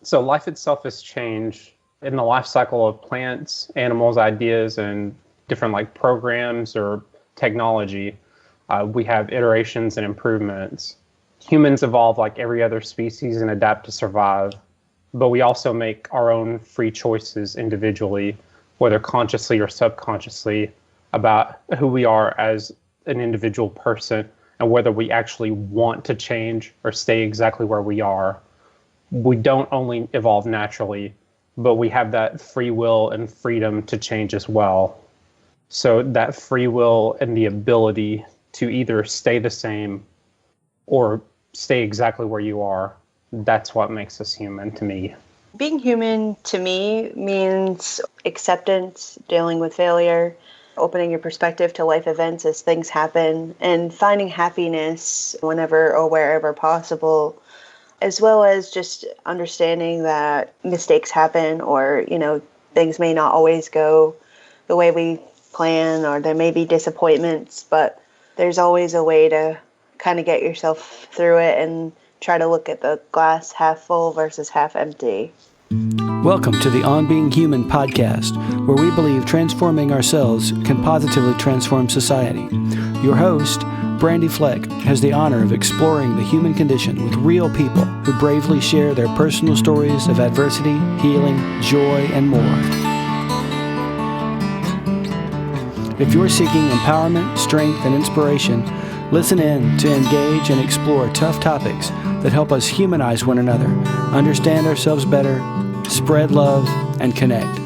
So life itself is change in the life cycle of plants, animals, ideas, and different like programs or technology. We have iterations and improvements. Humans evolve like every other species and adapt to survive, but we also make our own free choices individually, whether consciously or subconsciously, about who we are as an individual person and whether we actually want to change or stay exactly where we are. We don't only evolve naturally, but we have that free will and freedom to change as well. So that free will and the ability to either stay the same or stay exactly where you are, that's what makes us human to me. Being human to me means acceptance, dealing with failure, opening your perspective to life events as things happen, and finding happiness whenever or wherever possible, as well as just understanding that mistakes happen or, things may not always go the way we plan, or there may be disappointments, but there's always a way to kind of get yourself through it and try to look at the glass half full versus half empty. Welcome to the On Being Human podcast, where we believe transforming ourselves can positively transform society. Your host, Brandy Fleck, has the honor of exploring the human condition with real people who bravely share their personal stories of adversity, healing, joy, and more. If you're seeking empowerment, strength, and inspiration, listen in to engage and explore tough topics that help us humanize one another, understand ourselves better, spread love, and connect.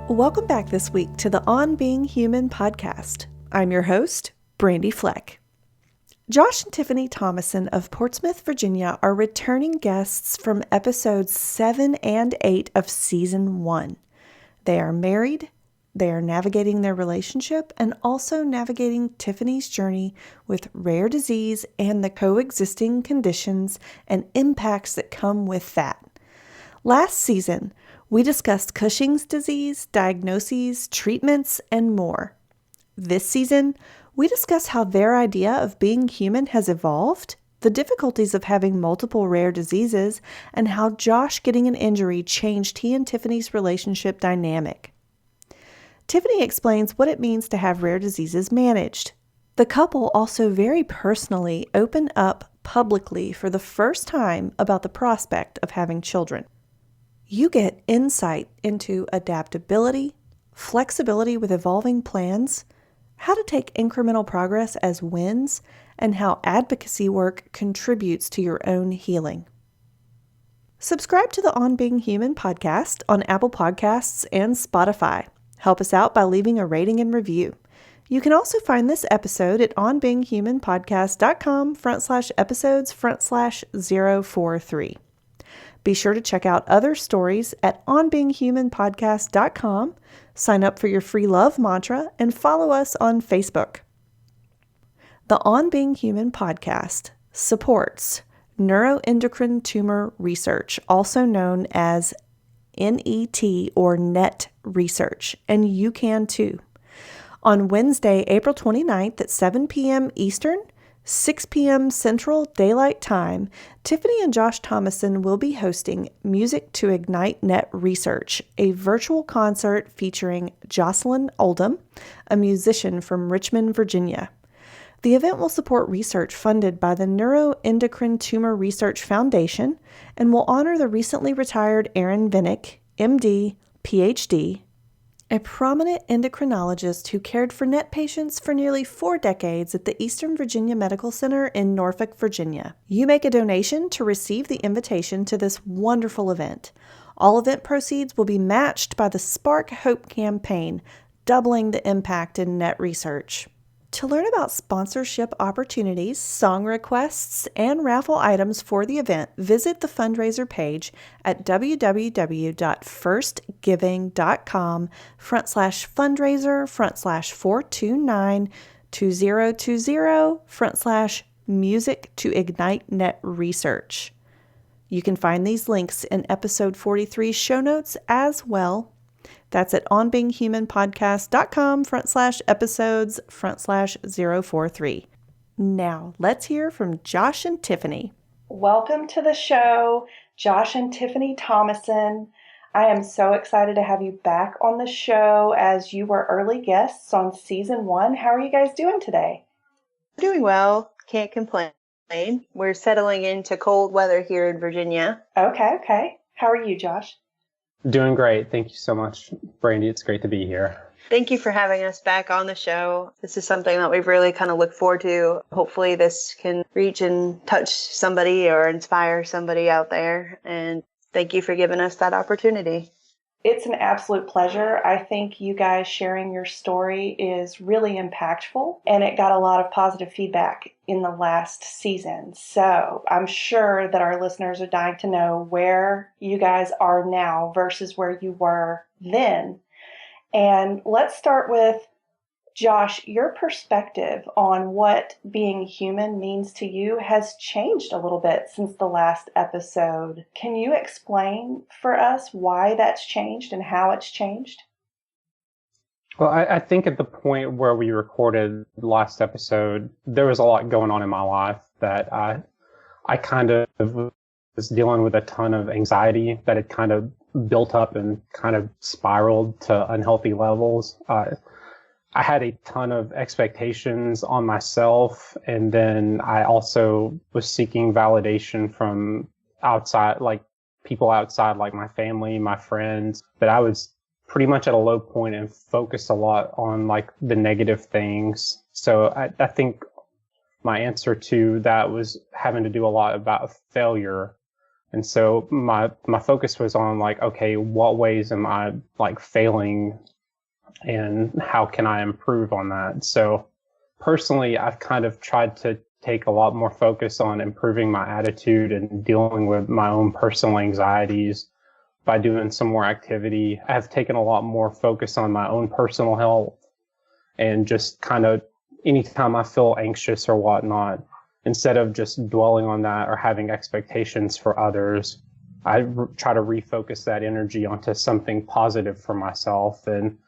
Welcome back this week to the On Being Human podcast. I'm your host, Brandy Fleck. Josh and Tiffanny Thomason of Portsmouth, Virginia are returning guests from episodes 7 and 8 of season 1. They are married, they are navigating their relationship, and also navigating Tiffanny's journey with rare disease and the coexisting conditions and impacts that come with that. Last season, we discussed Cushing's disease, diagnoses, treatments, and more. This season, we discuss how their idea of being human has evolved, the difficulties of having multiple rare diseases, and how Josh getting an injury changed he and Tiffanny's relationship dynamic. Tiffanny explains what it means to have rare diseases managed. The couple also very personally open up publicly for the first time about the prospect of having children. You get insight into adaptability, flexibility with evolving plans, how to take incremental progress as wins, and how advocacy work contributes to your own healing. Subscribe to the On Being Human podcast on Apple Podcasts and Spotify. Help us out by leaving a rating and review. You can also find this episode at onbeinghumanpodcast.com/episodes/043. Be sure to check out other stories at onbeinghumanpodcast.com, sign up for your free love mantra, and follow us on Facebook. The On Being Human podcast supports neuroendocrine tumor research, also known as NET or NET research, and you can too. On Wednesday, April 29th at 7 p.m. Eastern, 6 p.m. Central Daylight Time, Tiffanny and Josh Thomason will be hosting Music to Ignite Net Research, a virtual concert featuring Jocelyn Oldham, a musician from Richmond, Virginia. The event will support research funded by the Neuroendocrine Tumor Research Foundation and will honor the recently retired Aaron Vinnick, MD, PhD, a prominent endocrinologist who cared for NET patients for nearly 4 decades at the Eastern Virginia Medical Center in Norfolk, Virginia. You make a donation to receive the invitation to this wonderful event. All event proceeds will be matched by the Spark Hope campaign, doubling the impact in NET research. To learn about sponsorship opportunities, song requests, and raffle items for the event, visit the fundraiser page at www.firstgiving.com/fundraiser/4292020/music to ignite net research. You can find these links in episode 43 show notes as well. That's at onbeinghumanpodcast.com/episodes/043. Now, let's hear from Josh and Tiffanny. Welcome to the show, Josh and Tiffanny Thomason. I am so excited to have you back on the show as you were early guests on season 1. How are you guys doing today? Doing well. Can't complain. We're settling into cold weather here in Virginia. Okay. How are you, Josh? Doing great. Thank you so much, Brandy. It's great to be here. Thank you for having us back on the show. This is something that we've really kind of looked forward to. Hopefully this can reach and touch somebody or inspire somebody out there. And thank you for giving us that opportunity. It's an absolute pleasure. I think you guys sharing your story is really impactful, and it got a lot of positive feedback in the last season. So I'm sure that our listeners are dying to know where you guys are now versus where you were then. And let's start with, Josh, your perspective on what being human means to you has changed a little bit since the last episode. Can you explain for us why that's changed and how it's changed? Well, I think at the point where we recorded the last episode, there was a lot going on in my life that I kind of was dealing with a ton of anxiety that had kind of built up and kind of spiraled to unhealthy levels. I had a ton of expectations on myself, and then I also was seeking validation from outside, like people outside, like my family, my friends, that I was pretty much at a low point and focused a lot on like the negative things. So I think my answer to that was having to do a lot about failure. And so my focus was on like, okay, what ways am I like failing and how can I improve on that? So personally, I've kind of tried to take a lot more focus on improving my attitude and dealing with my own personal anxieties by doing some more activity. I've taken a lot more focus on my own personal health and just kind of anytime I feel anxious or whatnot, instead of just dwelling on that or having expectations for others, I try to refocus that energy onto something positive for myself and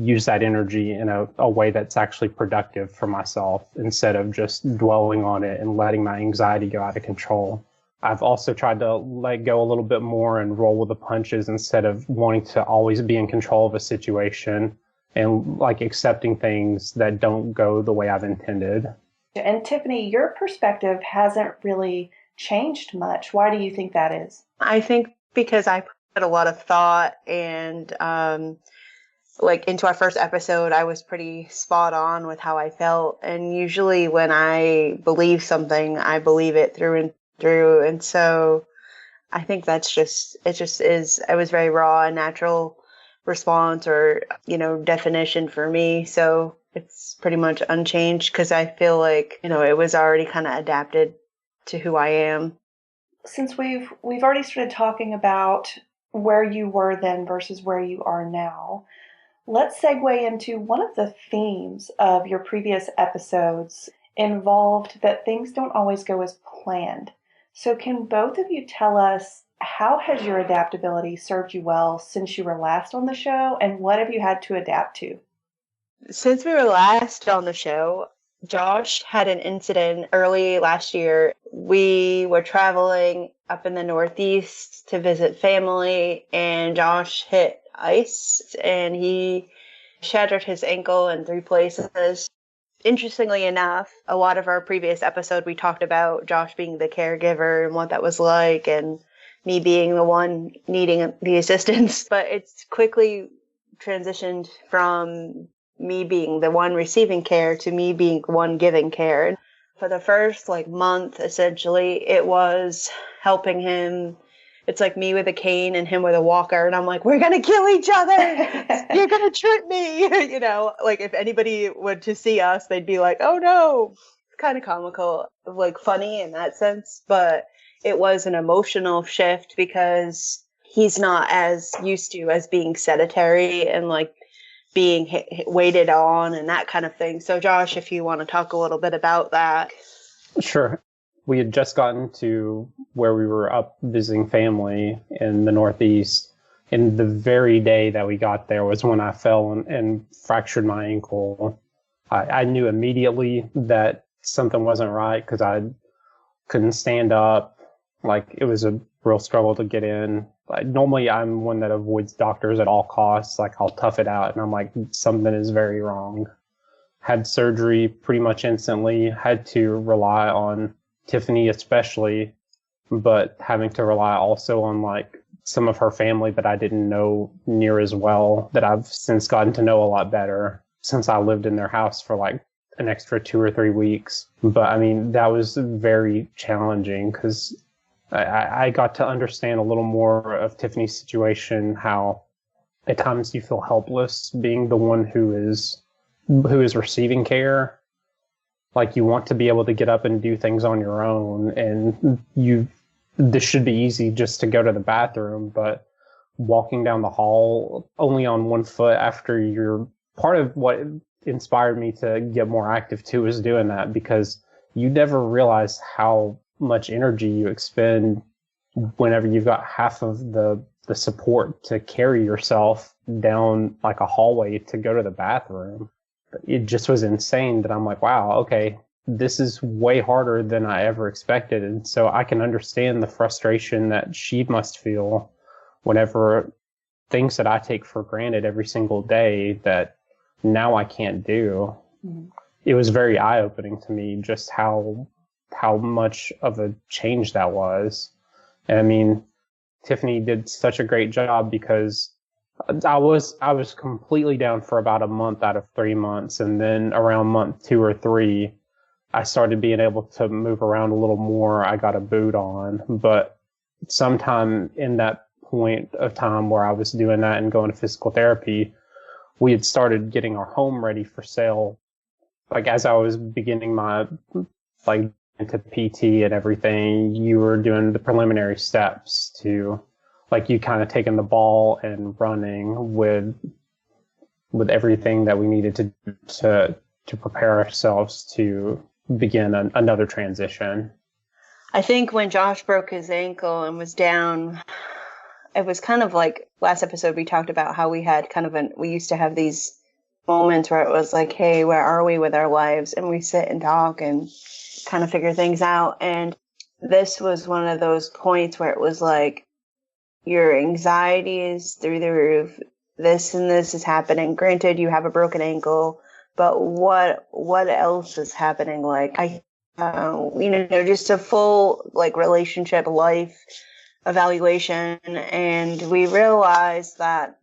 use that energy in a way that's actually productive for myself instead of just dwelling on it and letting my anxiety go out of control. I've also tried to let go a little bit more and roll with the punches instead of wanting to always be in control of a situation and like accepting things that don't go the way I've intended. And Tiffanny, your perspective hasn't really changed much. Why do you think that is? I think because I put a lot of thought and like into our first episode, I was pretty spot on with how I felt. And usually when I believe something, I believe it through and through. And so I think it just is, it was very raw and natural response or, definition for me. So it's pretty much unchanged because I feel like, it was already kind of adapted to who I am. Since we've already started talking about where you were then versus where you are now, let's segue into one of the themes of your previous episodes involved that things don't always go as planned. So can both of you tell us, how has your adaptability served you well since you were last on the show, and what have you had to adapt to? Since we were last on the show, Josh had an incident early last year. We were traveling up in the Northeast to visit family, and Josh hit ice and he shattered his ankle in 3 places. Interestingly enough, a lot of our previous episode, we talked about Josh being the caregiver and what that was like and me being the one needing the assistance. But it's quickly transitioned from me being the one receiving care to me being the one giving care. For the first month, essentially, it was helping him. It's like me with a cane and him with a walker. And I'm like, we're going to kill each other. You're going to trip me. If anybody were to see us, they'd be like, oh no. It's kind of comical, funny in that sense. But it was an emotional shift because he's not as used to as being sedentary and being waited on and that kind of thing. So Josh, if you want to talk a little bit about that. Sure. We had just gotten to where we were up visiting family in the Northeast. And the very day that we got there was when I fell and fractured my ankle. I knew immediately that something wasn't right because I couldn't stand up. Like, it was a real struggle to get in. Like, normally I'm one that avoids doctors at all costs. Like, I'll tough it out, and I'm like, something is very wrong. Had surgery pretty much instantly. Had to rely on Tiffany especially, but having to rely also on like some of her family that I didn't know near as well, that I've since gotten to know a lot better since I lived in their house for like an extra 2 or 3 weeks. But I mean, that was very challenging because I got to understand a little more of Tiffany's situation, how at times you feel helpless being the one who is receiving care. Like, you want to be able to get up and do things on your own, and this should be easy just to go to the bathroom, but walking down the hall only on one foot after you're part of what inspired me to get more active too is doing that, because you never realize how much energy you expend whenever you've got half of the support to carry yourself down like a hallway to go to the bathroom. It just was insane that I'm like, wow, okay, this is way harder than I ever expected. And so I can understand the frustration that she must feel whenever things that I take for granted every single day that now I can't do. Mm-hmm. It was very eye-opening to me just how much of a change that was. And I mean, Tiffany did such a great job because I was completely down for about a month out of 3 months. And then around month 2 or 3, I started being able to move around a little more. I got a boot on, but sometime in that point of time where I was doing that and going to physical therapy, we had started getting our home ready for sale. Like, as I was beginning my, like, into PT and everything, you were doing the preliminary steps to, like, you kind of taking the ball and running with everything that we needed to prepare ourselves to begin another transition. I think when Josh broke his ankle and was down, it was kind of like last episode we talked about how we had kind of we used to have these moments where it was like, hey, where are we with our lives? And we sit and talk and kind of figure things out. And this was one of those points where it was like, your anxiety is through the roof. This and this is happening. Granted, you have a broken ankle, but what else is happening? Like, just a full like relationship, life evaluation. And we realized that,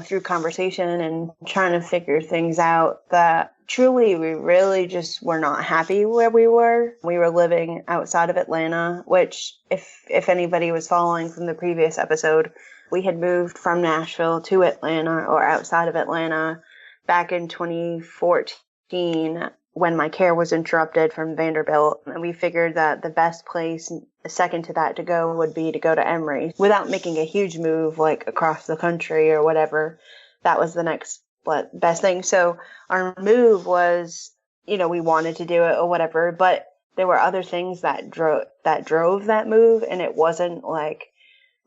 through conversation and trying to figure things out, that truly we really just were not happy where we were. We were living outside of Atlanta, which if anybody was following from the previous episode, we had moved from Nashville to Atlanta, or outside of Atlanta, back in 2014 when my care was interrupted from Vanderbilt. And we figured that the best place, second to that, to go would be to go to Emory without making a huge move like across the country or whatever. That was the next best thing. So our move was, we wanted to do it or whatever, but there were other things that drove that move. And it wasn't like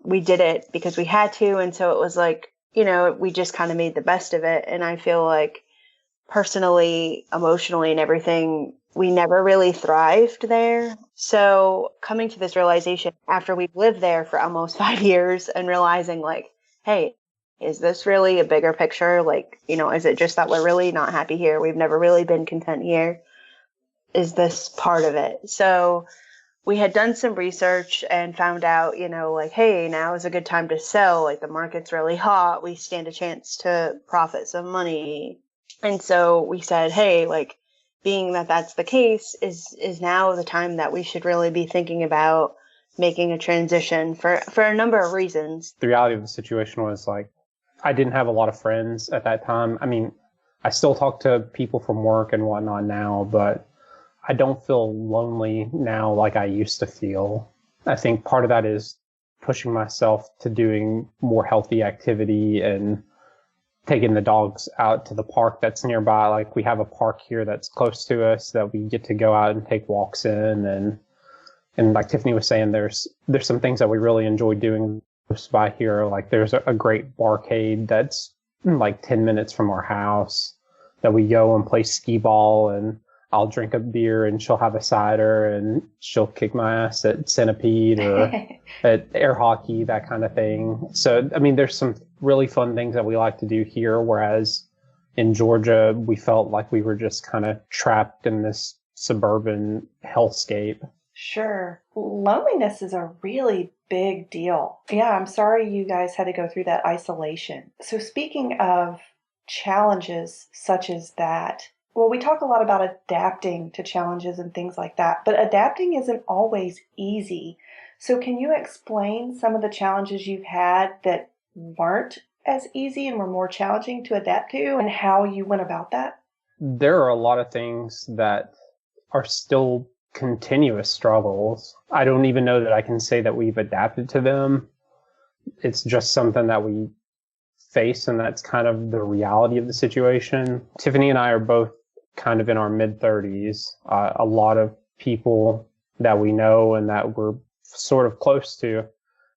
we did it because we had to. And so it was like, we just kind of made the best of it. And I feel like personally, emotionally, and everything, we never really thrived there. So coming to this realization after we've lived there for almost 5 years and realizing like, hey, is this really a bigger picture? Like, is it just that we're really not happy here? We've never really been content here. Is this part of it? So we had done some research and found out, like, hey, now is a good time to sell. Like, the market's really hot. We stand a chance to profit some money. And so we said, hey, like, being that that's the case, is now the time that we should really be thinking about making a transition for a number of reasons. The reality of the situation was like, I didn't have a lot of friends at that time. I mean, I still talk to people from work and whatnot now, but I don't feel lonely now like I used to feel. I think part of that is pushing myself to doing more healthy activity and taking the dogs out to the park that's nearby. Like, we have a park here that's close to us that we get to go out and take walks in. And like Tiffany was saying, there's some things that we really enjoy doing by here. Like, there's a great barcade that's like 10 minutes from our house that we go and play skee ball. And I'll drink a beer and she'll have a cider, and she'll kick my ass at centipede or at air hockey, that kind of thing. So, I mean, there's some really fun things that we like to do here, whereas in Georgia, we felt like we were just kind of trapped in this suburban hellscape. Sure. Loneliness is a really big deal. Yeah, I'm sorry you guys had to go through that isolation. So speaking of challenges such as that, well, we talk a lot about adapting to challenges and things like that, but adapting isn't always easy. So can you explain some of the challenges you've had that weren't as easy and were more challenging to adapt to, and how you went about that? There are a lot of things that are still continuous struggles. I don't even know that I can say that we've adapted to them. It's just something that we face, and that's kind of the reality of the situation. Tiffany and I are both kind of in our mid-30s. A lot of people that we know and that we're sort of close to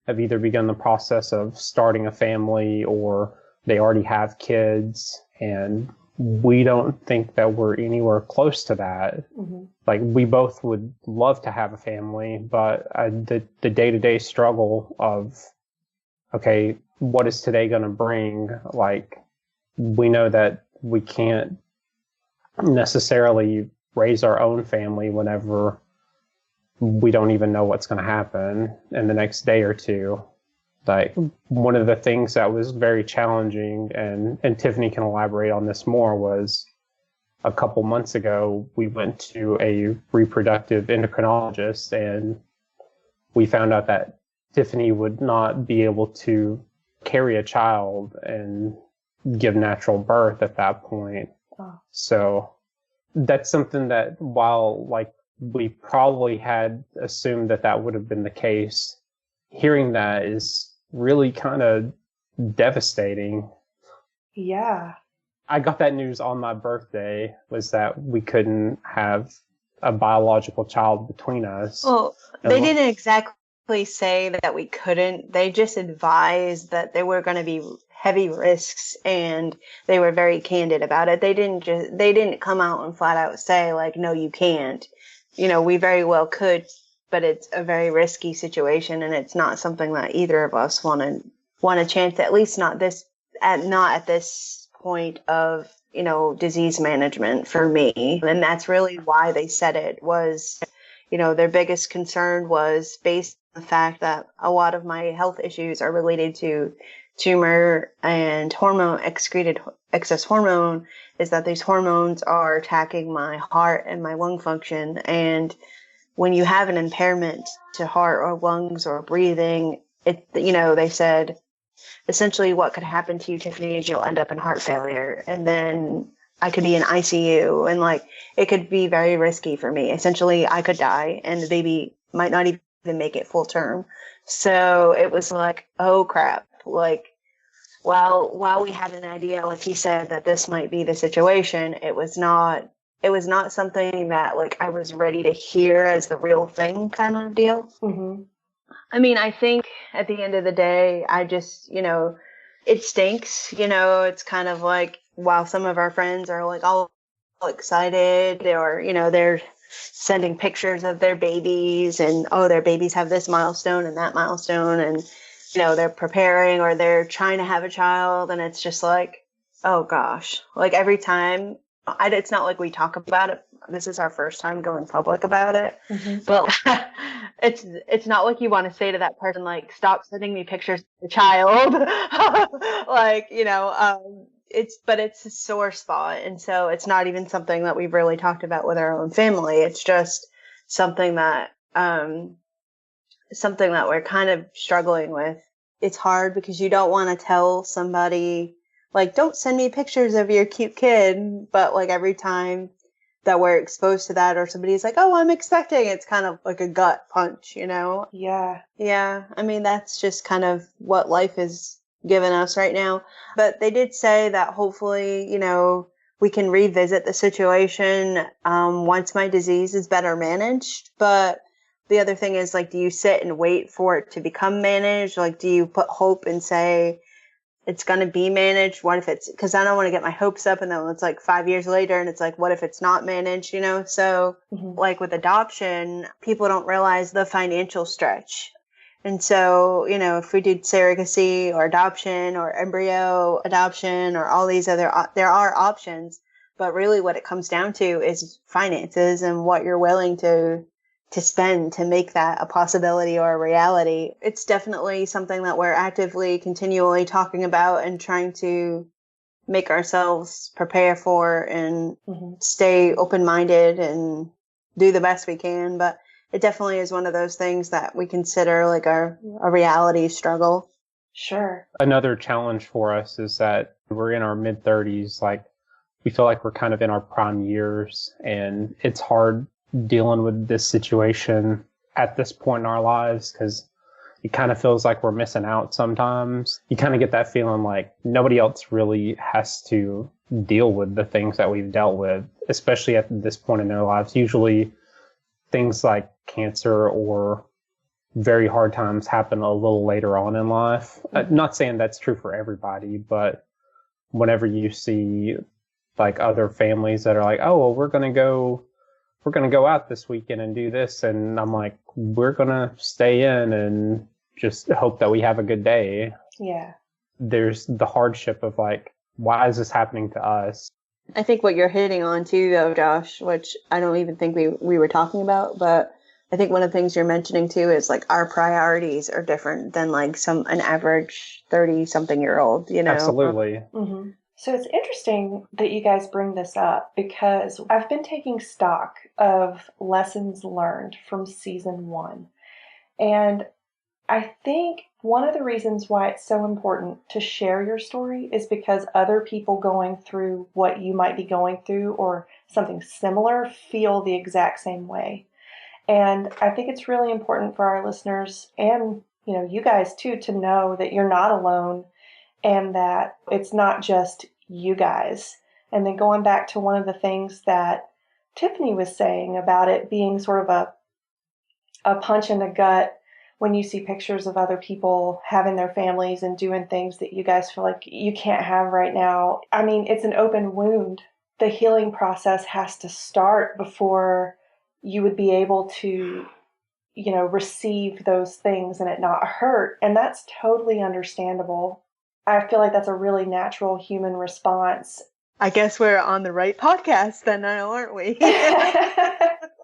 have either begun the process of starting a family or they already have kids, and we don't think that we're anywhere close to that. Mm-hmm. Like, we both would love to have a family, but the day-to-day struggle of, okay, what is today going to bring? Like, we know that we can't necessarily raise our own family whenever we don't even know what's going to happen in the next day or two. Like, one of the things that was very challenging, and Tiffany can elaborate on this more, was a couple months ago, we went to a reproductive endocrinologist, and we found out that Tiffany would not be able to carry a child and give natural birth at that point. Oh. So that's something that, while like we probably had assumed that that would have been the case, hearing that is really kind of devastating. Yeah. I got that news on my birthday, was that we couldn't have a biological child between us. Well, they didn't exactly say that we couldn't. They just advised that there were going to be heavy risks, and they were very candid about it. They didn't come out and flat out say, like, no, you can't. You know, we very well could, but it's a very risky situation, and it's not something that either of us want a chance, at least not at this point of, you know, disease management for me. And that's really why they said it was, you know, their biggest concern was based on the fact that a lot of my health issues are related to tumor and excess hormone, is that these hormones are attacking my heart and my lung function. And when you have an impairment to heart or lungs or breathing, they said essentially what could happen to you, Tiffany, is you'll end up in heart failure. And then I could be in ICU, and like, it could be very risky for me. Essentially, I could die and the baby might not even make it full term. So it was like, oh crap. Like, while we had an idea, like he said, that this might be the situation, it was not something that, like, I was ready to hear as the real thing kind of deal. Mm-hmm. I mean, I think at the end of the day, I just, you know, it stinks. You know, it's kind of like, while some of our friends are like all excited, or, you know, they're sending pictures of their babies and, oh, their babies have this milestone and that milestone, and, you know, they're preparing or they're trying to have a child, and it's just like, oh gosh, like every time, it's not like we talk about it. This is our first time going public about it, mm-hmm. But it's not like you want to say to that person, like, stop sending me pictures of the child. Like, you know, it's a sore spot. And so it's not even something that we've really talked about with our own family. It's just something that we're kind of struggling with. It's hard because you don't want to tell somebody, like, don't send me pictures of your cute kid. But like, every time that we're exposed to that, or somebody's like, oh, I'm expecting, it's kind of like a gut punch, you know? Yeah. Yeah. I mean, that's just kind of what life is giving us right now. But they did say that hopefully, you know, we can revisit the situation once my disease is better managed. But the other thing is, like, do you sit and wait for it to become managed? Like, do you put hope and say, it's going to be managed? What if it's, because I don't want to get my hopes up and then it's like 5 years later and it's like, what if it's not managed, So like with adoption, people don't realize the financial stretch. And so, if we do surrogacy or adoption or embryo adoption or all these other, there are options, but really what it comes down to is finances and what you're willing to spend to make that a possibility or a reality. It's definitely something that we're actively, continually talking about and trying to make ourselves prepare for and stay open-minded and do the best we can. But it definitely is one of those things that we consider like a reality struggle. Sure. Another challenge for us is that we're in our mid-30s. Like, we feel like we're kind of in our prime years, and it's hard dealing with this situation at this point in our lives because it kind of feels like we're missing out sometimes. You kind of get that feeling like nobody else really has to deal with the things that we've dealt with, especially at this point in their lives. Usually things like cancer or very hard times happen a little later on in life. Not saying that's true for everybody, but whenever you see like other families that are like, oh, well, we're going to go out this weekend and do this. And I'm like, we're going to stay in and just hope that we have a good day. Yeah. There's the hardship of like, why is this happening to us? I think what you're hitting on too, though, Josh, which I don't even think we were talking about, but I think one of the things you're mentioning too is like our priorities are different than like an average 30-something-year-old, Absolutely. Mm-hmm. So it's interesting that you guys bring this up because I've been taking stock of lessons learned from season 1. And I think one of the reasons why it's so important to share your story is because other people going through what you might be going through or something similar feel the exact same way. And I think it's really important for our listeners and, you guys too, to know that you're not alone and that it's not just you guys. And then going back to one of the things that Tiffanny was saying about it being sort of a punch in the gut when you see pictures of other people having their families and doing things that you guys feel like you can't have right now. I mean, it's an open wound. The healing process has to start before you would be able to, receive those things and it not hurt. And that's totally understandable. I feel like that's a really natural human response. I guess we're on the right podcast then, aren't we?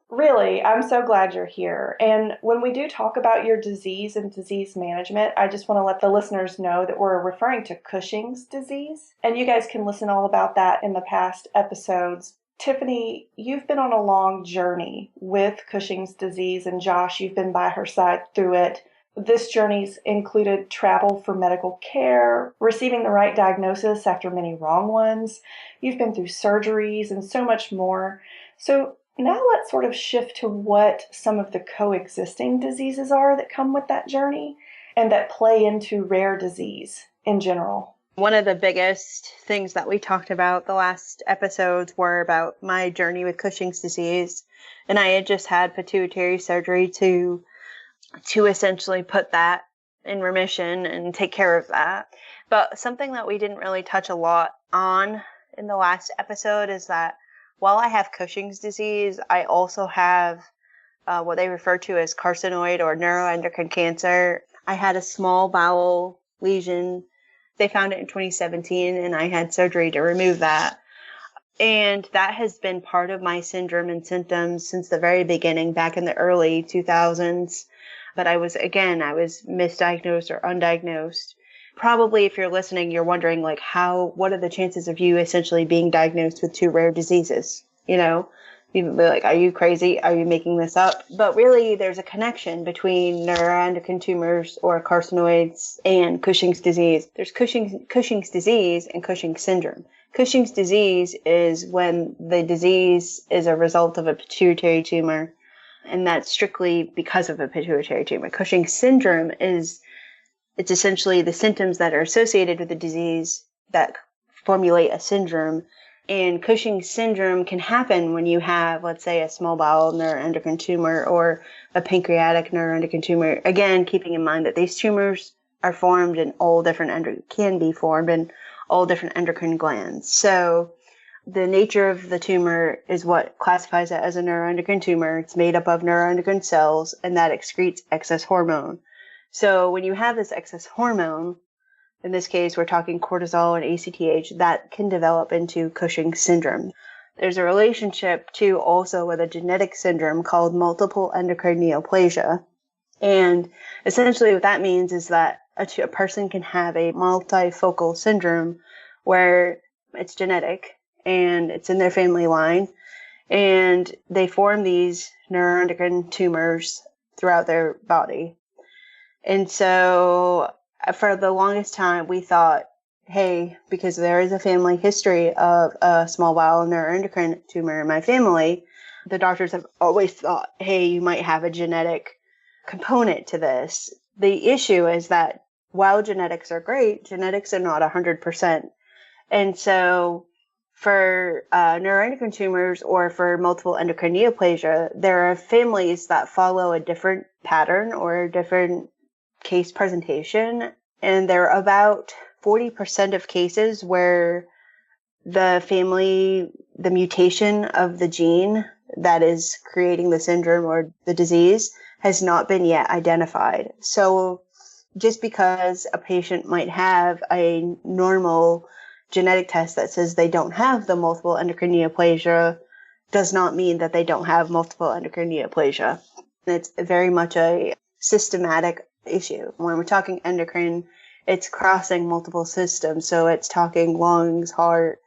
Really, I'm so glad you're here. And when we do talk about your disease and disease management, I just want to let the listeners know that we're referring to Cushing's disease. And you guys can listen all about that in the past episodes. Tiffanny, you've been on a long journey with Cushing's disease, and Josh, you've been by her side through it. This journey's included travel for medical care, receiving the right diagnosis after many wrong ones. You've been through surgeries and so much more. So now let's sort of shift to what some of the coexisting diseases are that come with that journey and that play into rare disease in general. One of the biggest things that we talked about the last episodes were about my journey with Cushing's disease. And I had just had pituitary surgery to essentially put that in remission and take care of that. But something that we didn't really touch a lot on in the last episode is that while I have Cushing's disease, I also have what they refer to as carcinoid or neuroendocrine cancer. I had a small bowel lesion. They found it in 2017, and I had surgery to remove that. And that has been part of my syndrome and symptoms since the very beginning, back in the early 2000s. But I was misdiagnosed or undiagnosed. Probably if you're listening, you're wondering like what are the chances of you essentially being diagnosed with 2 rare diseases? People be like, are you crazy? Are you making this up? But really there's a connection between neuroendocrine tumors or carcinoids and Cushing's disease. There's Cushing's disease and Cushing's syndrome. Cushing's disease is when the disease is a result of a pituitary tumor, and that's strictly because of a pituitary tumor. Cushing's syndrome it's essentially the symptoms that are associated with the disease that formulate a syndrome. And Cushing's syndrome can happen when you have, let's say, a small bowel neuroendocrine tumor or a pancreatic neuroendocrine tumor. Again, keeping in mind that these tumors are formed in all different can be formed in all different endocrine glands. So the nature of the tumor is what classifies it as a neuroendocrine tumor. It's made up of neuroendocrine cells, and that excretes excess hormone. So when you have this excess hormone, in this case, we're talking cortisol and ACTH, that can develop into Cushing syndrome. There's a relationship too also with a genetic syndrome called multiple endocrine neoplasia. And essentially what that means is that a person can have a multifocal syndrome where it's genetic and it's in their family line, and they form these neuroendocrine tumors throughout their body. And so for the longest time, we thought, hey, because there is a family history of a small bowel neuroendocrine tumor in my family, the doctors have always thought, hey, you might have a genetic component to this. The issue is that while genetics are great, genetics are not 100%. And so for neuroendocrine tumors or for multiple endocrine neoplasia, there are families that follow a different pattern or a different case presentation. And there are about 40% of cases where the mutation of the gene that is creating the syndrome or the disease has not been yet identified. So just because a patient might have a normal genetic test that says they don't have the multiple endocrine neoplasia does not mean that they don't have multiple endocrine neoplasia. It's very much a systematic issue. When we're talking endocrine, it's crossing multiple systems. So it's talking lungs, heart,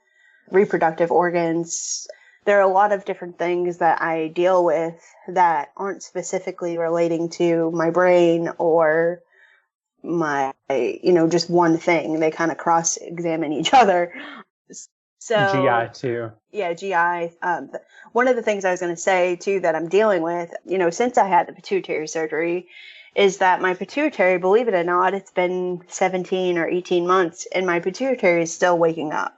reproductive organs. There are a lot of different things that I deal with that aren't specifically relating to my brain or my, just one thing. They kind of cross-examine each other. So GI too. Yeah, GI. One of the things I was going to say too that I'm dealing with, since I had the pituitary surgery, is that my pituitary, believe it or not, it's been 17 or 18 months and my pituitary is still waking up.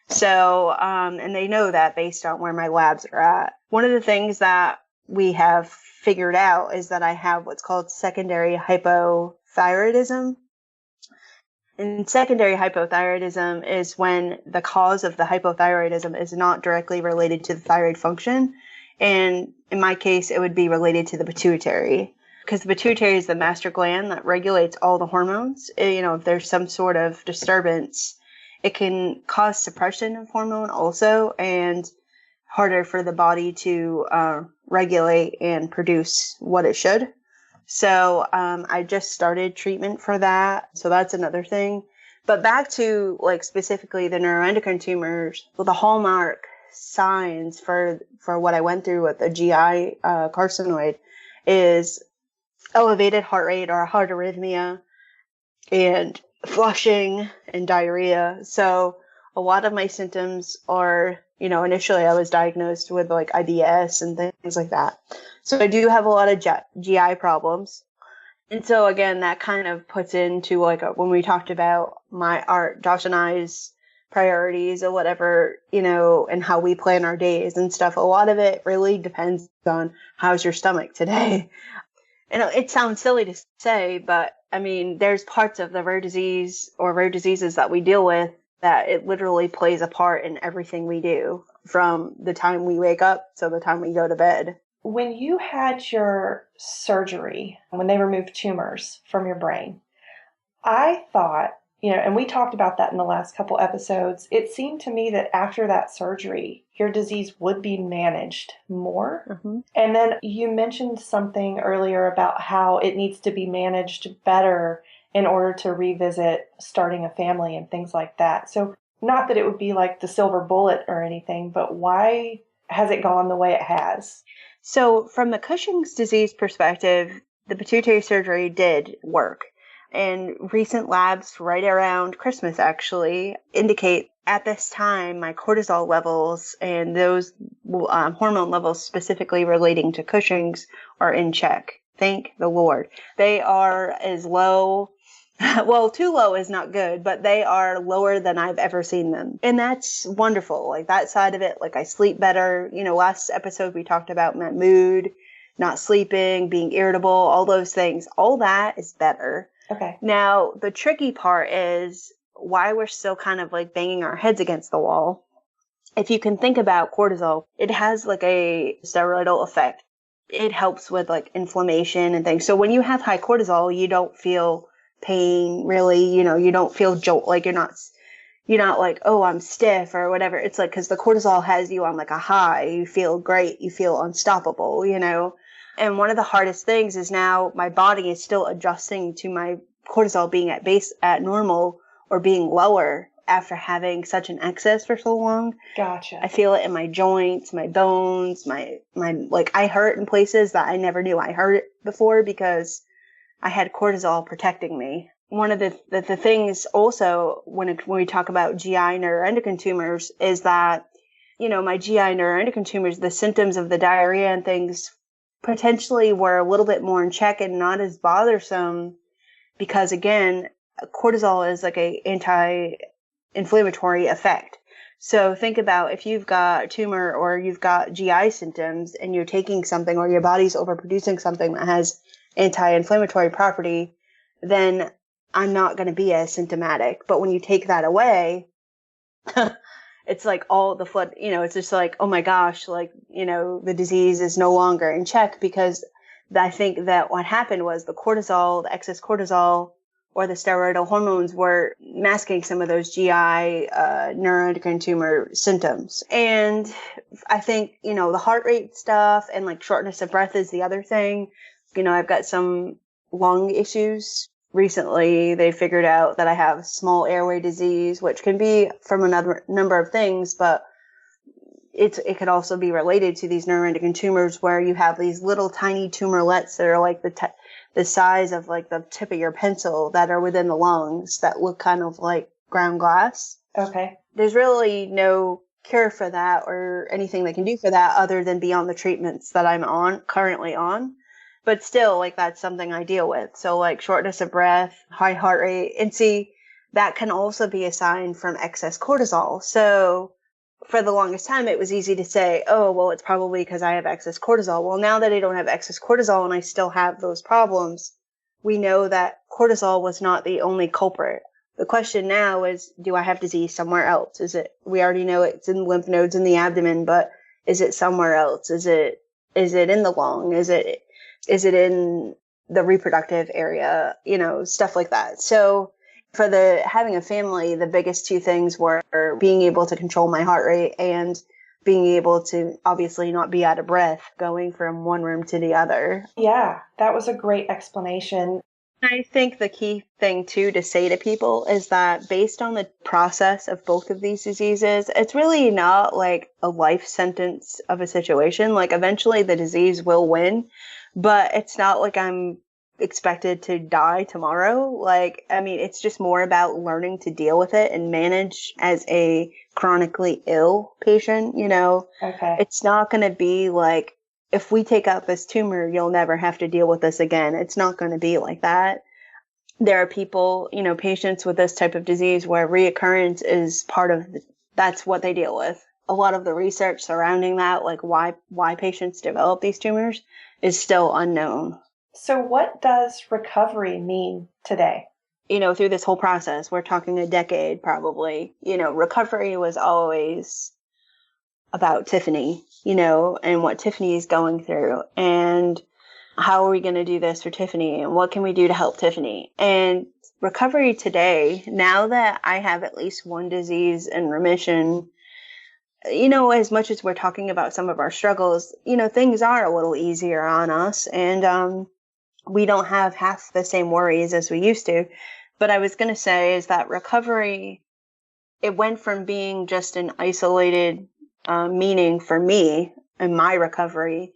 So, and they know that based on where my labs are at. One of the things that we have figured out is that I have what's called secondary hypothyroidism. And secondary hypothyroidism is when the cause of the hypothyroidism is not directly related to the thyroid function. And in my case, it would be related to the pituitary, because the pituitary is the master gland that regulates all the hormones. If there's some sort of disturbance, it can cause suppression of hormone also, and harder for the body to regulate and produce what it should. So I just started treatment for that. So that's another thing. But back to specifically the neuroendocrine tumors, the hallmark signs for what I went through with the GI carcinoid is elevated heart rate or heart arrhythmia and flushing and diarrhea. So a lot of my symptoms are, initially I was diagnosed with IBS and things like that. So I do have a lot of GI problems. And so again, that kind of puts into when we talked about Josh and I's priorities or whatever, and how we plan our days and stuff. A lot of it really depends on how's your stomach today. It sounds silly to say, but I mean, there's parts of the rare disease or rare diseases that we deal with that it literally plays a part in everything we do from the time we wake up to the time we go to bed. When you had your surgery, when they removed tumors from your brain, I thought, and we talked about that in the last couple episodes, it seemed to me that after that surgery, your disease would be managed more. Mm-hmm. And then you mentioned something earlier about how it needs to be managed better in order to revisit starting a family and things like that. So not that it would be like the silver bullet or anything, but why has it gone the way it has? So from the Cushing's disease perspective, the pituitary surgery did work. And recent labs right around Christmas actually indicate at this time my cortisol levels and those hormone levels specifically relating to Cushing's are in check. Thank the Lord. They are as low, well, too low is not good, but they are lower than I've ever seen them. And that's wonderful. That side of it, I sleep better. Last episode we talked about my mood, not sleeping, being irritable, all those things. All that is better. Okay. Now, the tricky part is why we're still kind of like banging our heads against the wall. If you can think about cortisol, it has like a steroidal effect. It helps with like inflammation and things. So when you have high cortisol, you don't feel pain really, you don't feel jolt, like you're not like, oh, I'm stiff or whatever. It's like, cause the cortisol has you on like a high, you feel great, you feel unstoppable, And one of the hardest things is now my body is still adjusting to my cortisol being at normal or being lower after having such an excess for so long. Gotcha. I feel it in my joints, my bones, my like I hurt in places that I never knew I hurt before because I had cortisol protecting me. One of the things also when we talk about GI neuroendocrine tumors is that, my GI neuroendocrine tumors, the symptoms of the diarrhea and things potentially were a little bit more in check and not as bothersome because again, cortisol is like a anti-inflammatory effect. So think about if you've got a tumor or you've got GI symptoms and you're taking something or your body's overproducing something that has anti-inflammatory property, then I'm not going to be as symptomatic. But when you take that away, it's like all the flood, it's just like, oh my gosh, like, the disease is no longer in check because I think that what happened was the cortisol, the excess cortisol or the steroidal hormones were masking some of those GI neuroendocrine tumor symptoms. And I think, the heart rate stuff and like shortness of breath is the other thing. I've got some lung issues. Recently, they figured out that I have small airway disease, which can be from another number of things, but it could also be related to these neuroendocrine tumors where you have these little tiny tumorlets that are like the size of like the tip of your pencil that are within the lungs that look kind of like ground glass. Okay. There's really no cure for that or anything they can do for that other than be on the treatments that I'm currently on. But still, like, that's something I deal with. So, like, shortness of breath, high heart rate. And see, that can also be a sign from excess cortisol. So, for the longest time, it was easy to say, oh, well, it's probably because I have excess cortisol. Well, now that I don't have excess cortisol and I still have those problems, we know that cortisol was not the only culprit. The question now is, do I have disease somewhere else? We already know it's in lymph nodes in the abdomen, but is it somewhere else? Is it in the lung? Is it in the reproductive area? Stuff like that. So for having a family, the biggest two things were being able to control my heart rate and being able to obviously not be out of breath going from one room to the other. Yeah, that was a great explanation. I think the key thing too to say to people is that based on the process of both of these diseases, it's really not like a life sentence of a situation. Like eventually the disease will win, but it's not like I'm expected to die tomorrow. Like, I mean, it's just more about learning to deal with it and manage as a chronically ill patient, Okay. It's not going to be like, if we take out this tumor, you'll never have to deal with this again. It's not going to be like that. There are people, patients with this type of disease where reoccurrence is part of, that's what they deal with. A lot of the research surrounding that, like why patients develop these tumors, is still unknown. So what does recovery mean today? Through this whole process, we're talking a decade probably, recovery was always about Tiffany, and what Tiffany is going through and how are we going to do this for Tiffany and what can we do to help Tiffany? And recovery today, now that I have at least one disease in remission, as much as we're talking about some of our struggles, things are a little easier on us and we don't have half the same worries as we used to. But I was going to say is that recovery, it went from being just an isolated meaning for me and my recovery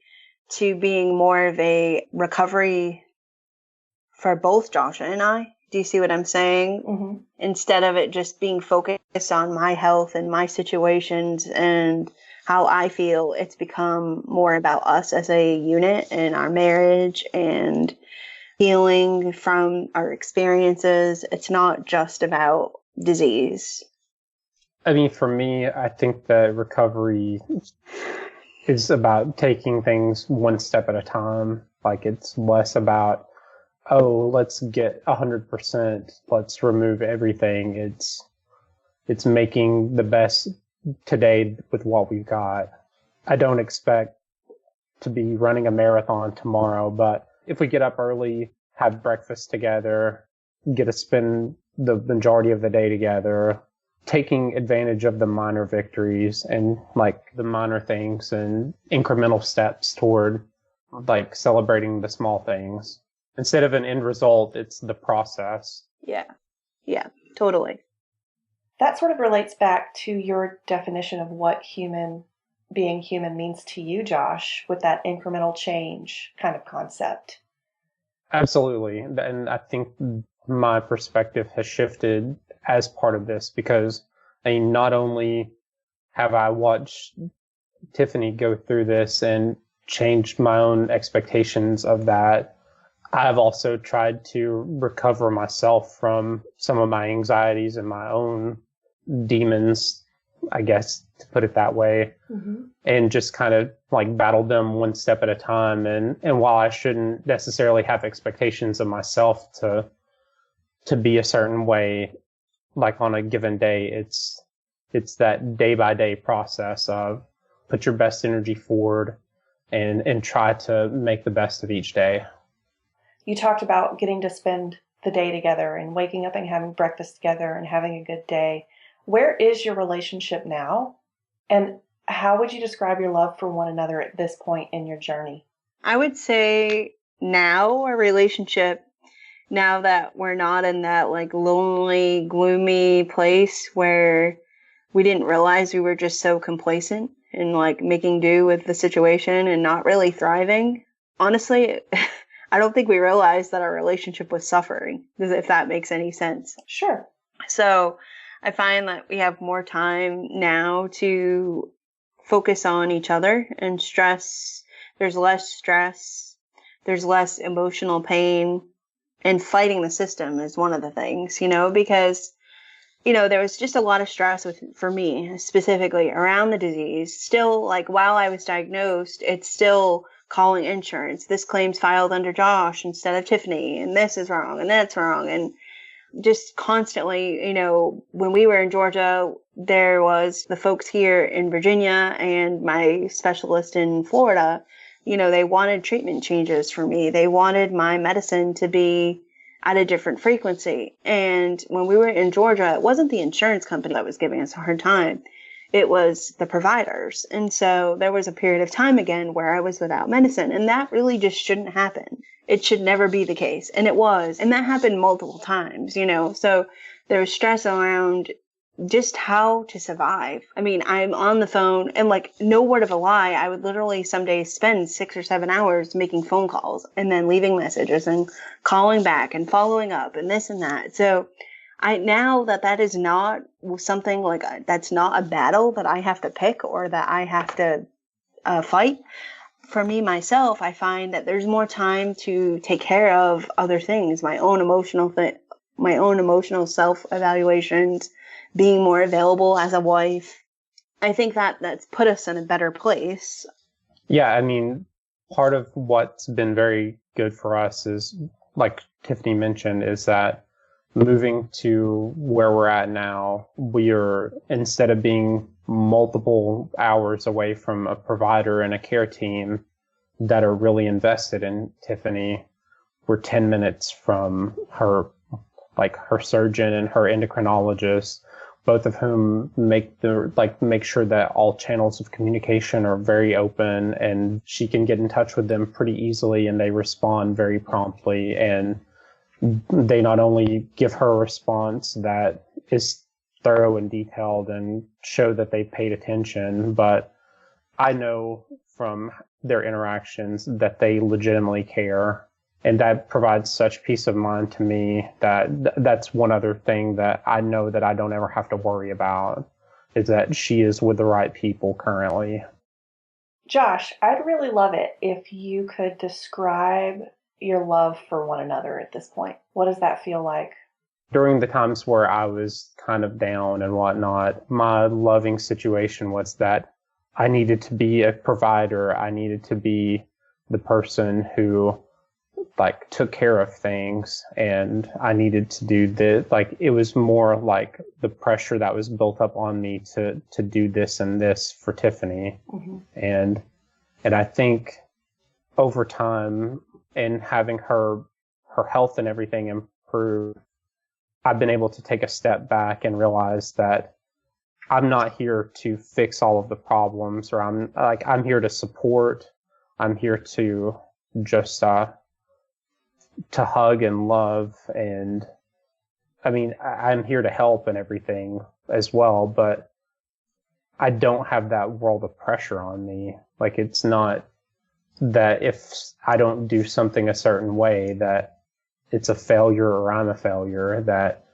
to being more of a recovery for both Josh and I. Do you see what I'm saying? Mm-hmm. Instead of it just being focused on my health and my situations and how I feel, it's become more about us as a unit and our marriage and healing from our experiences. It's not just about disease. I mean, for me, I think that recovery is about taking things one step at a time. Like, it's less about oh, let's get 100%, let's remove everything. It's making the best today with what we've got. I don't expect to be running a marathon tomorrow, but if we get up early, have breakfast together, get to spend the majority of the day together, taking advantage of the minor victories and like the minor things and incremental steps toward like celebrating the small things. Instead of an end result, it's the process. Yeah. Yeah, totally. That sort of relates back to your definition of what being human means to you, Josh, with that incremental change kind of concept. Absolutely. And I think my perspective has shifted as part of this because I mean, not only have I watched Tiffany go through this and changed my own expectations of that, I've also tried to recover myself from some of my anxieties and my own demons, I guess, to put it that way, and just kind of like battled them one step at a time. And while I shouldn't necessarily have expectations of myself to be a certain way, like on a given day, it's that day by day process of put your best energy forward and try to make the best of each day. You talked about getting to spend the day together and waking up and having breakfast together and having a good day. Where is your relationship now? And how would you describe your love for one another at this point in your journey? I would say now our relationship, now that we're not in that like lonely, gloomy place where we didn't realize we were just so complacent and like making do with the situation and not really thriving. Honestly, I don't think we realized that our relationship was suffering, if that makes any sense. Sure. So I find that we have more time now to focus on each other and stress. There's less stress. There's less emotional pain. And fighting the system is one of the things, because, there was just a lot of stress for me, specifically around the disease. Still, like while I was diagnosed, it's still calling insurance. This claim's filed under Josh instead of Tiffany, and this is wrong, and that's wrong. And just constantly, when we were in Georgia, there was the folks here in Virginia and my specialist in Florida, they wanted treatment changes for me. They wanted my medicine to be at a different frequency. And when we were in Georgia, it wasn't the insurance company that was giving us a hard time. It was the providers. And so there was a period of time again where I was without medicine, and that really just shouldn't happen. It should never be the case. And it was. And that happened multiple times, So there was stress around just how to survive. I mean, I'm on the phone and like no word of a lie, I would literally some days spend 6 or 7 hours making phone calls and then leaving messages and calling back and following up and this and that. So now that is not something like that's not a battle that I have to pick or that I have to fight. For me, myself, I find that there's more time to take care of other things, my own emotional self-evaluations, being more available as a wife. I think that's put us in a better place. Yeah, I mean, part of what's been very good for us is, like Tiffany mentioned, is that moving to where we're at now, we are, instead of being multiple hours away from a provider and a care team that are really invested in Tiffany, we're 10 minutes from her surgeon and her endocrinologist, both of whom make sure that all channels of communication are very open and she can get in touch with them pretty easily and they respond very promptly. And they not only give her a response that is thorough and detailed and show that they paid attention, but I know from their interactions that they legitimately care. And that provides such peace of mind to me that that's one other thing that I know that I don't ever have to worry about, is that she is with the right people currently. Josh, I'd really love it if you could describe your love for one another at this point. What does that feel like? During the times where I was kind of down and whatnot, my loving situation was that I needed to be a provider. I needed to be the person who like took care of things, and I needed to do this. Like, it was more like the pressure that was built up on me to do this and this for Tiffany. Mm-hmm. And I think over time, and having her health and everything improve, I've been able to take a step back and realize that I'm not here to fix all of the problems, or I'm here to support. I'm here to just to hug and love, and I mean, I'm here to help and everything as well, but I don't have that world of pressure on me. Like, it's not that if I don't do something a certain way that it's a failure or I'm a failure, that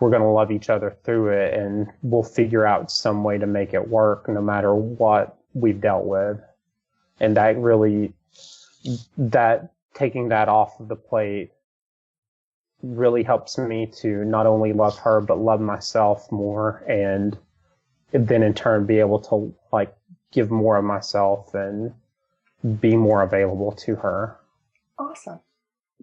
we're going to love each other through it and we'll figure out some way to make it work no matter what we've dealt with. And that really, that taking that off of the plate really helps me to not only love her, but love myself more, and then in turn be able to like give more of myself and be more available to her. Awesome.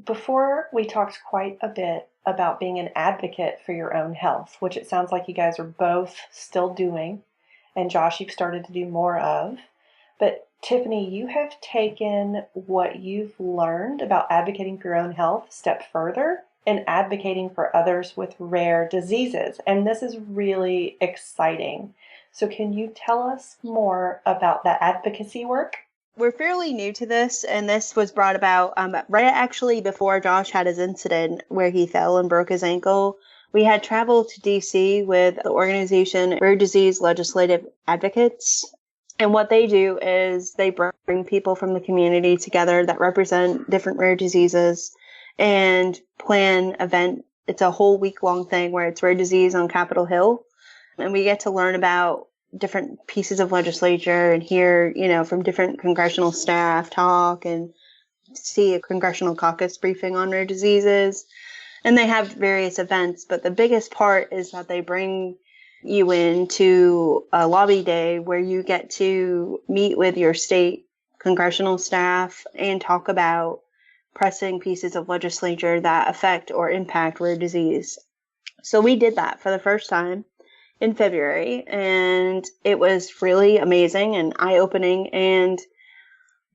Before, we talked quite a bit about being an advocate for your own health, which it sounds like you guys are both still doing, and Josh, you've started to do more of. But Tiffany, you have taken what you've learned about advocating for your own health a step further and advocating for others with rare diseases. And this is really exciting. So can you tell us more about that advocacy work? We're fairly new to this, and this was brought about right actually before Josh had his incident where he fell and broke his ankle. We had traveled to DC with the organization Rare Disease Legislative Advocates. And what they do is they bring people from the community together that represent different rare diseases and plan event. It's a whole week-long thing where it's rare disease on Capitol Hill. And we get to learn about different pieces of legislature and hear, from different congressional staff talk and see a congressional caucus briefing on rare diseases. And they have various events, but the biggest part is that they bring you into a lobby day where you get to meet with your state congressional staff and talk about pressing pieces of legislature that affect or impact rare disease. So we did that for the first time in February, and it was really amazing and eye-opening. And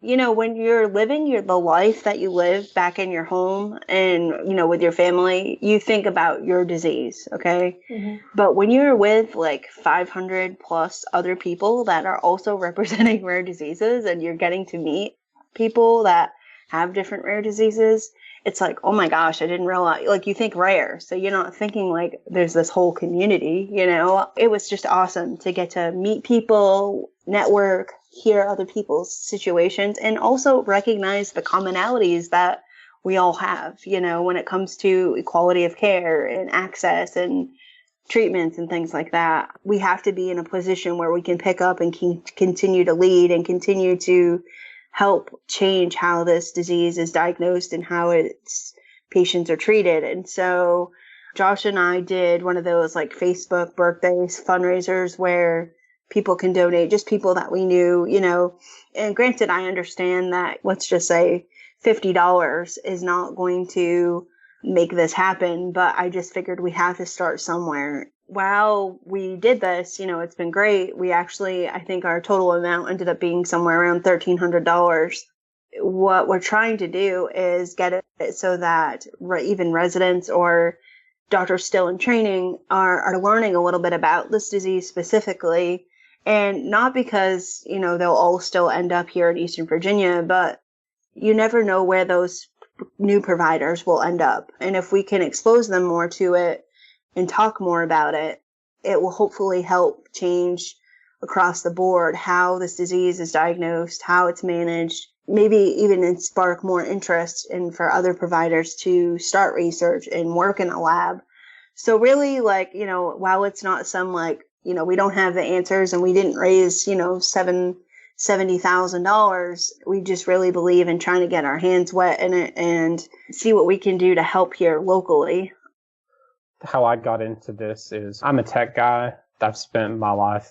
when you're living the life that you live back in your home and with your family, you think about your disease, okay? Mm-hmm. But when you're with like 500 plus other people that are also representing rare diseases, and you're getting to meet people that have different rare diseases, it's like, oh my gosh, I didn't realize, like, you think rare, so you're not thinking like there's this whole community, It was just awesome to get to meet people, network, hear other people's situations, and also recognize the commonalities that we all have, when it comes to equality of care and access and treatments and things like that. We have to be in a position where we can pick up and continue to lead and continue to help change how this disease is diagnosed and how its patients are treated. And so Josh and I did one of those like Facebook birthdays fundraisers where people can donate, just people that we knew, and granted, I understand that, let's just say $50 is not going to make this happen, but I just figured we have to start somewhere. While we did this, it's been great. We actually, I think our total amount ended up being somewhere around $1,300. What we're trying to do is get it so that even residents or doctors still in training are learning a little bit about this disease specifically. And not because, they'll all still end up here in Eastern Virginia, but you never know where those new providers will end up. And if we can expose them more to it and talk more about it, it will hopefully help change across the board how this disease is diagnosed, how it's managed, maybe even spark more interest in for other providers to start research and work in a lab. So really, while it's not some we don't have the answers and we didn't raise, $70,000. We just really believe in trying to get our hands wet in it and see what we can do to help here locally. How I got into this is I'm a tech guy. I've spent my life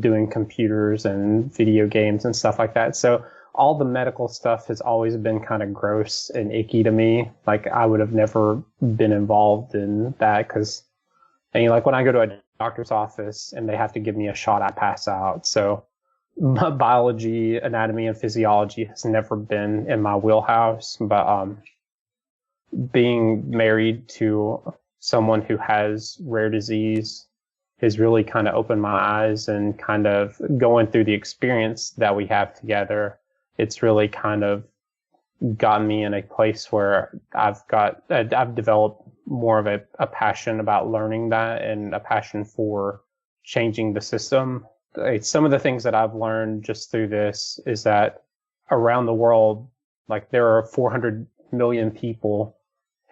doing computers and video games and stuff like that. So all the medical stuff has always been kind of gross and icky to me. Like, I would have never been involved in that because, like, when I go to a doctor's office and they have to give me a shot, I pass out. So biology, anatomy, and physiology has never been in my wheelhouse. But being married to someone who has rare disease has really kind of opened my eyes, and kind of going through the experience that we have together, it's really kind of gotten me in a place where I've developed more of a passion about learning that, and a passion for changing the system. Some of the things that I've learned just through this is that around the world, like, there are 400 million people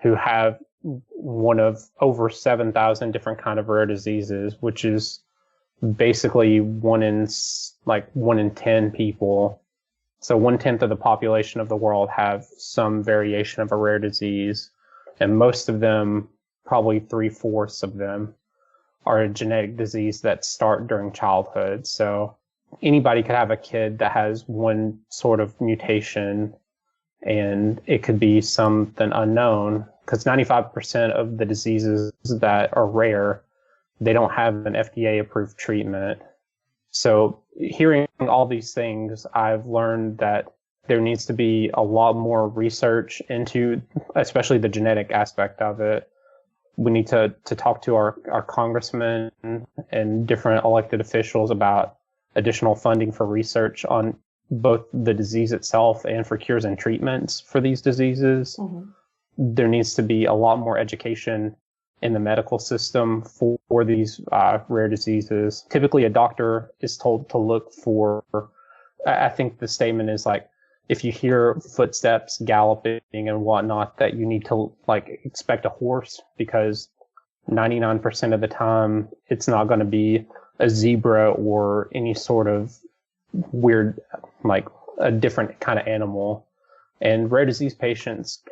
who have one of over 7,000 different kind of rare diseases, which is basically one in 10 people. So 1/10 of the population of the world have some variation of a rare disease, and most of them, probably 3/4 of them, are a genetic disease that start during childhood. So anybody could have a kid that has one sort of mutation, and it could be something unknown, because 95% of the diseases that are rare, they don't have an FDA-approved treatment. So hearing all these things, I've learned that there needs to be a lot more research into, especially the genetic aspect of it. We need to talk to our congressmen and different elected officials about additional funding for research on both the disease itself and for cures and treatments for these diseases. Mm-hmm. There needs to be a lot more education in the medical system for these rare diseases. Typically, a doctor is told to look for, I think the statement is like, if you hear footsteps galloping and whatnot, that you need to expect a horse, because 99% of the time it's not going to be a zebra or any sort of weird, a different kind of animal. And rare disease patients,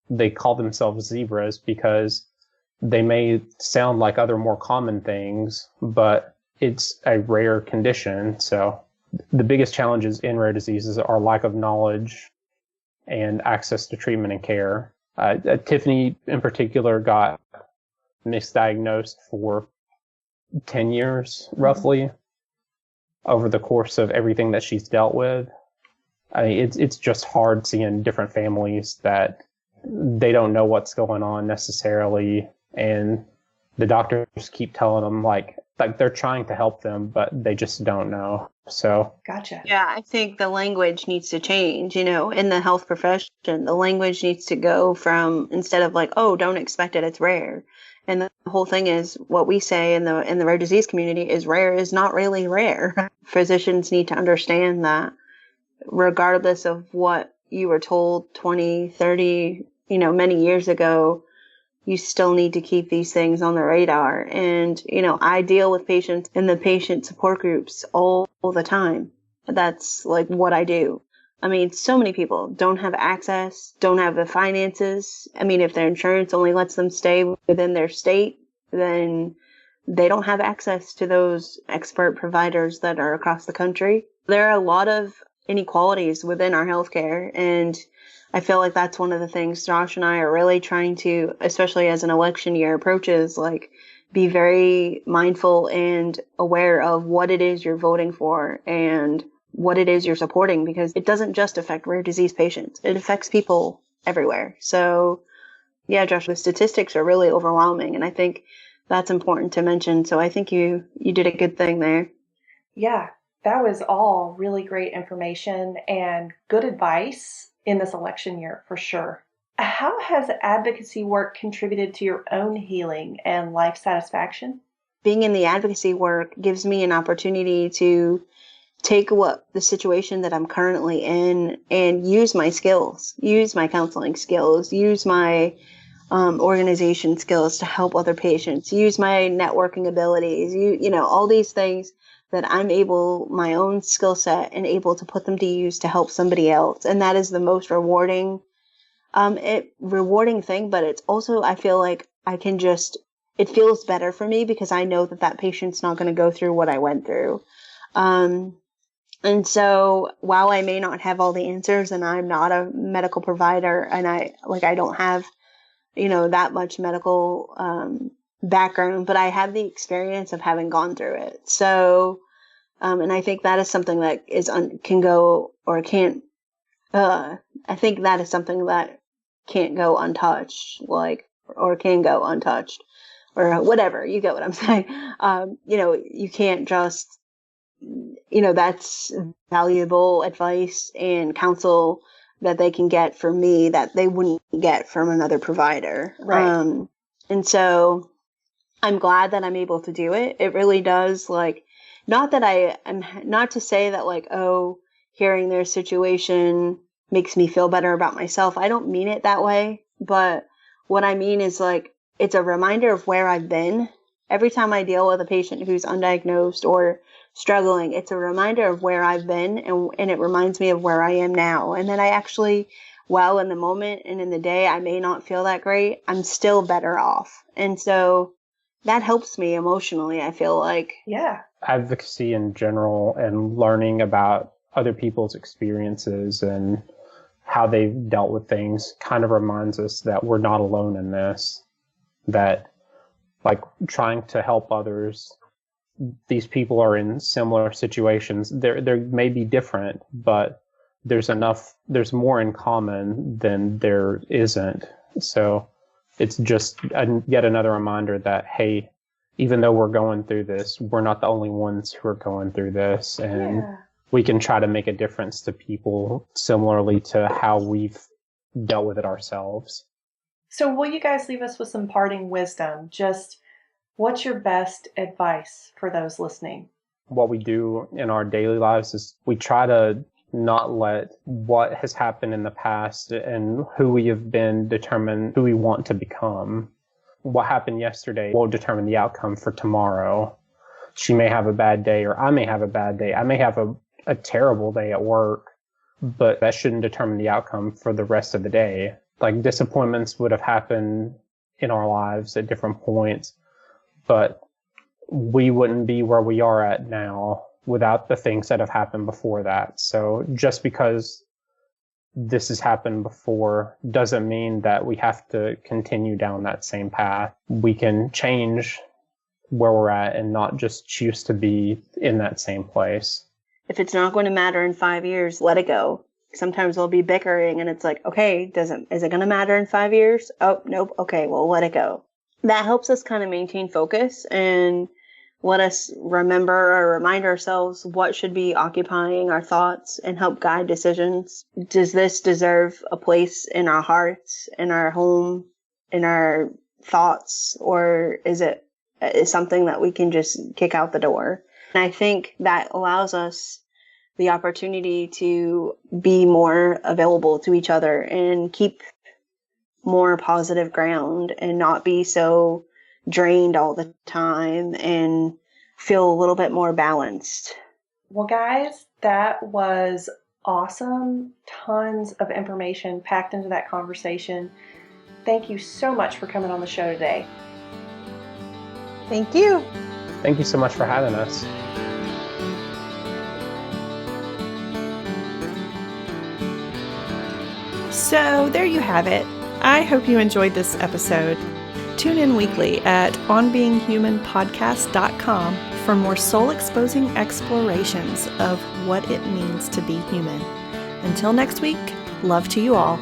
they call themselves zebras because they may sound like other more common things, but it's a rare condition. So the biggest challenges in rare diseases are lack of knowledge and access to treatment and care. Tiffany, in particular, got misdiagnosed for 10 years, roughly, over the course of everything that she's dealt with. I mean, it's just hard seeing different families that they don't know what's going on necessarily, and the doctors keep telling them like they're trying to help them, but they just don't know. So Gotcha. Yeah, I think the language needs to change, in the health profession. The language needs to go from, instead of oh, don't expect it, it's rare. And the whole thing is, what we say in the rare disease community is rare is not really rare. Physicians need to understand that regardless of what you were told 20, 30, many years ago, you still need to keep these things on the radar. And, I deal with patients in the patient support groups all the time. That's what I do. I mean, so many people don't have access, don't have the finances. I mean, if their insurance only lets them stay within their state, then they don't have access to those expert providers that are across the country. There are a lot of inequalities within our healthcare, and I feel like that's one of the things Josh and I are really trying to, especially as an election year approaches, be very mindful and aware of what it is you're voting for and what it is you're supporting, because it doesn't just affect rare disease patients. It affects people everywhere. So yeah, Josh, the statistics are really overwhelming, and I think that's important to mention. So I think you did a good thing there. Yeah, that was all really great information and good advice in this election year, for sure. How has advocacy work contributed to your own healing and life satisfaction? Being in the advocacy work gives me an opportunity to take the situation that I'm currently in and use my skills, use my counseling skills, use my organization skills to help other patients, use my networking abilities, all these things that I'm able, my own skill set, and able to put them to use to help somebody else. And that is the most rewarding thing, but it's also, I feel like it feels better for me because I know that patient's not going to go through what I went through. And so while I may not have all the answers, and I'm not a medical provider, and I don't have, that much medical background, but I have the experience of having gone through it. So, and I think that is something that I think that is something that can't go untouched, or can go untouched, or whatever. You get what I'm saying? You can't just, that's valuable advice and counsel that they can get from me that they wouldn't get from another provider. Right. And so I'm glad that I'm able to do it. It really does, not to say that hearing their situation makes me feel better about myself. I don't mean it that way, but what I mean is it's a reminder of where I've been. Every time I deal with a patient who's undiagnosed or struggling, it's a reminder of where I've been, and it reminds me of where I am now. And then I actually, while in the moment and in the day I may not feel that great, I'm still better off. And so that helps me emotionally, I feel like. Yeah. Advocacy in general and learning about other people's experiences and how they've dealt with things kind of reminds us that we're not alone in this, that trying to help others, these people are in similar situations. They may be different, but there's more in common than there isn't. So it's just yet another reminder that, hey, even though we're going through this, we're not the only ones who are going through this. And we can try to make a difference to people similarly to how we've dealt with it ourselves. So will you guys leave us with some parting wisdom? Just what's your best advice for those listening? What we do in our daily lives is we try to not let what has happened in the past and who we have been determine who we want to become. What happened yesterday will determine the outcome for tomorrow. She may have a bad day, or I may have a bad day. I may have a terrible day at work, but that shouldn't determine the outcome for the rest of the day. Disappointments would have happened in our lives at different points, but we wouldn't be where we are at now without the things that have happened before that. So just because this has happened before doesn't mean that we have to continue down that same path. We can change where we're at and not just choose to be in that same place. If it's not going to matter in 5 years, let it go. Sometimes we'll be bickering and it's okay, is it going to matter in 5 years? Oh, nope. Okay, well, let it go. That helps us kind of maintain focus and let us remember or remind ourselves what should be occupying our thoughts and help guide decisions. Does this deserve a place in our hearts, in our home, in our thoughts, or is something that we can just kick out the door? And I think that allows us the opportunity to be more available to each other and keep more positive ground and not be so drained all the time and feel a little bit more balanced. Well, guys, that was awesome. Tons of information packed into that conversation. Thank you so much for coming on the show today. Thank you. Thank you so much for having us. So there you have it. I hope you enjoyed this episode. Tune in weekly at onbeinghumanpodcast.com for more soul-exposing explorations of what it means to be human. Until next week, love to you all.